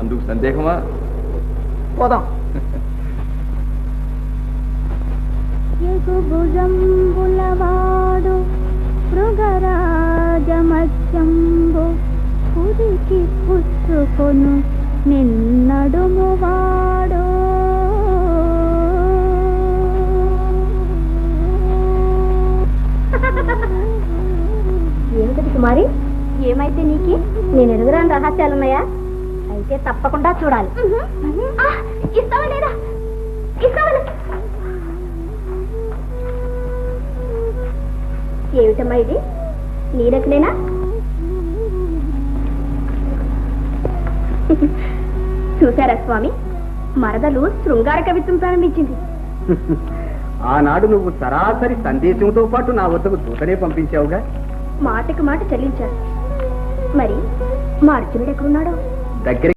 అందుకు సందేహమా? పోదాం. భుజంబులవాడు మృగరాజమత్యంబు కురికి పుచ్చుకొను నిన్నడుమువాడు. ఏమిటి కుమారి, ఏమైతే నీకి? నేను ఎదుగురాని రహస్యాలున్నాయా? అయితే తప్పకుండా చూడాలి. ఇస్తావా లేదా? ఇస్తావా? ఏమిటమ్మా ఇది? నీ రకలేనా? చూశారా స్వామి, మరదలు శృంగార కవిత్వం ప్రారంభించింది. ఆనాడు నువ్వు సరాసరి సందేశంతో పాటు నా వద్దకు దూతనే పంపించావుగా. మాటకు మాట చెల్లించారు. మరి మా అర్జునుడు ఎక్కడున్నాడో? దగ్గర